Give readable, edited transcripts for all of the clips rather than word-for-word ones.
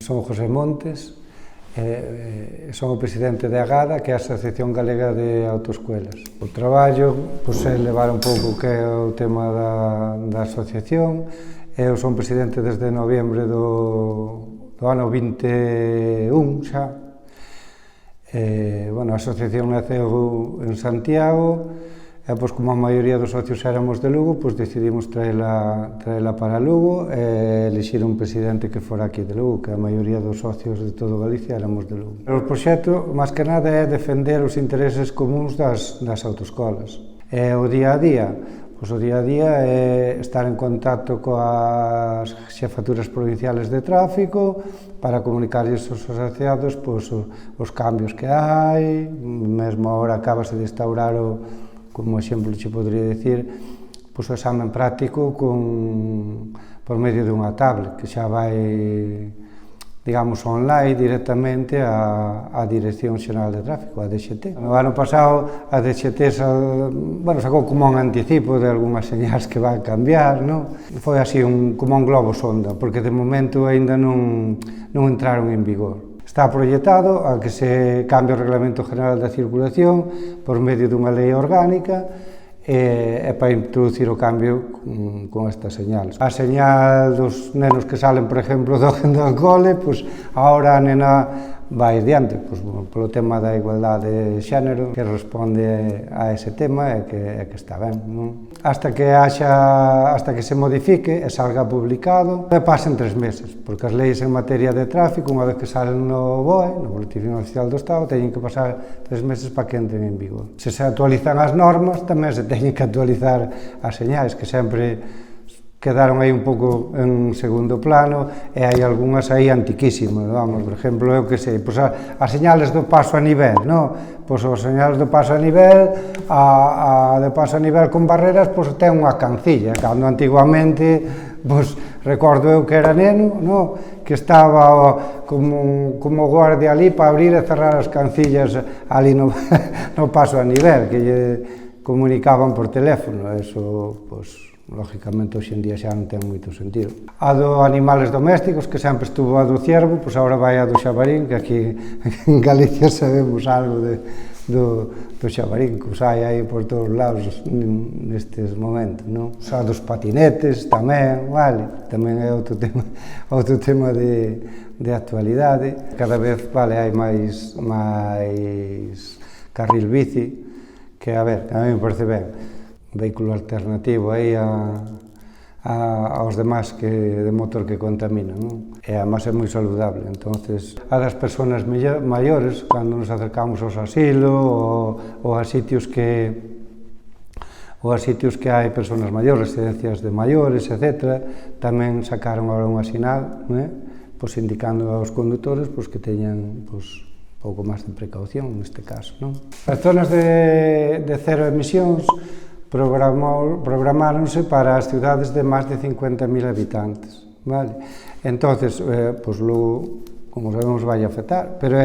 Son José Montes, son o presidente de AGADA, que é a Asociación Galega de Autoescuelas. O traballo é levar un pouco o que é o tema da asociación. Eu son presidente desde novembro do ano 21 xa. A asociación naceu en Santiago, e como a maioría dos socios éramos de Lugo, decidimos traela para Lugo e elixir un presidente que fora aquí de Lugo, que a maioría dos socios de todo Galicia éramos de Lugo. O proxecto, máis que nada, é defender os intereses comuns das autoescolas. E o día a día, é estar en contacto coas xefaturas provinciales de tráfico para comunicarlles aos asociados os cambios que hai. Mesmo agora acabase de instaurar como exemplo che podría dicir, o examen práctico por medio dunha tablet, que xa vai, digamos, online directamente á Dirección Xeral de Tráfico, a DXT. No ano pasado, a DXT sacou como un anticipo de algunhas señales que van cambiar, non? Foi así como un globo sonda, porque de momento aínda non entraron en vigor. Está proyectado a que se cambie o Reglamento General da Circulación por medio dunha lei orgánica e para introducir o cambio con estas señales. A señal dos nenos que salen, por exemplo, do cole, agora a nena vai diante, polo tema da igualdade de xénero, que responde a ese tema e que está ben, non? Hasta que se modifique e salga publicado, pasen 3 meses, porque as leis en materia de tráfico, unha vez que salen no BOE, no Boletín Oficial do Estado, teñen que pasar 3 meses para que entren en vigor. Se actualizan as normas, tamén se teñen que actualizar as señais, que sempre quedaron aí un pouco en segundo plano, e hai algunhas aí antiquísimas, vamos, por exemplo, eu que sei, as señales do paso a nivel, non? Os señales do paso a nivel, a de paso a nivel con barreras, ten unha cancilla, cando antiguamente, recordo eu que era neno, non? Que estaba como guardia ali para abrir e cerrar as cancillas ali no paso a nivel, que lle comunicaban por teléfono, eso, lógicamente, hoxe en día xa non ten moito sentido. A do animales domésticos, que sempre estuvo a do ciervo, agora vai a do xabarín, que aquí en Galicia sabemos algo do xabarín, que os hai aí por todos lados nestes momentos, non? A dos patinetes tamén, vale, tamén é outro tema de actualidade. Cada vez, hai máis carril bici, que, a ver, a mí me parece ben. Un vehículo alternativo aí aos demás de motor que contaminan, non? E además é moi saludable. Entonces, a das persoas maiores, cando nos acercamos aos asilos ou a sitios que hai persoas maiores, residencias de maiores, etc., tamén sacaron agora unha sinal, indicando aos condutores que teñan pouco máis de precaución neste caso, non? As zonas de cero emisións programáronse para as cidades de máis de 50.000 habitantes, vale? Entonces, Lugo, como sabemos, vai afectar, pero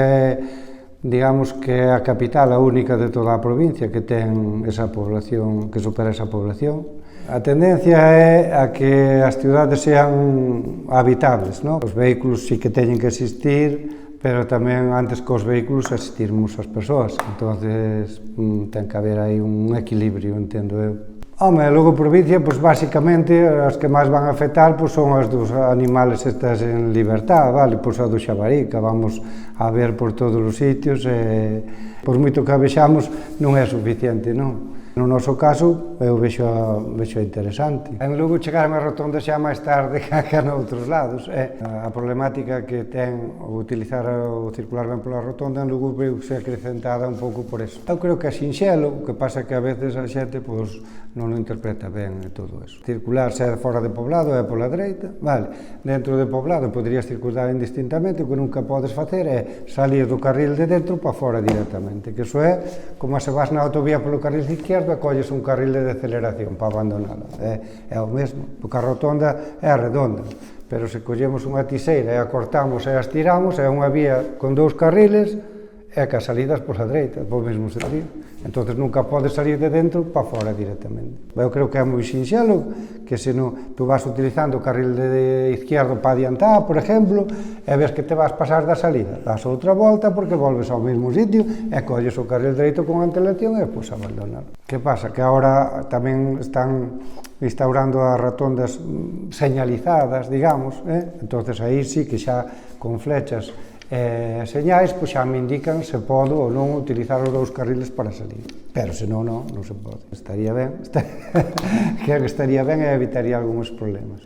digamos que é a capital, a única de toda a provincia que ten esa población, que supera esa población. A tendencia é a que as cidades sean habitables, non? Os vehículos sí que teñen que existir, pero tamén, antes que os vehículos, asistirmos as persoas. Entonces, ten que haber aí un equilibrio, entendo eu. Logo, provincia, basicamente, as que máis van a afectar son as dos animales estas en libertad, vale? A do xabarí, que vamos a ver por todos os sitios, e por moito que a vexamos, non é suficiente, non? No noso caso, eu vexo interesante. En Lugo chegaron as rotondas xa máis tarde que noutros lados. A problemática que ten o utilizar o circular ben pola rotonda en Lugo veu ser acrecentada un pouco por eso. Eu creo que é sinxelo, o que pasa que a veces a xente non o interpreta ben todo eso. Circular se é fora de poblado é pola dereita, vale. Dentro de poblado poderías circular indistintamente, o que nunca podes facer é salir do carril de dentro para fora directamente, que iso é como se vas na autovía polo carril de izquierda, colles un carril de deceleración para abandonalo. É o mesmo, porque a rotonda é redonda, pero se collemos unha tiseira e a cortamos e a estiramos, é unha vía con 2 carriles e que as salidas pola dereita, polo mesmo sentido. entonces nunca podes salir de dentro para fora directamente. Eu creo que é moi sinxelo, que se non tú vas utilizando o carril de izquierdo para adiantar, por exemplo, e ves que te vas pasar da salida, das outra volta porque volves ao mesmo sitio e colles o carril dereito con antelación e pois abandonar. Que pasa? Que agora tamén están instaurando as rotondas señalizadas, digamos, entonces aí sí que xa con flechas e señais, pois xa me indican se podo ou non utilizar os dous carriles para salir. Pero se non, non se pode. Estaría ben, que estaría ben e evitaría algúns problemas.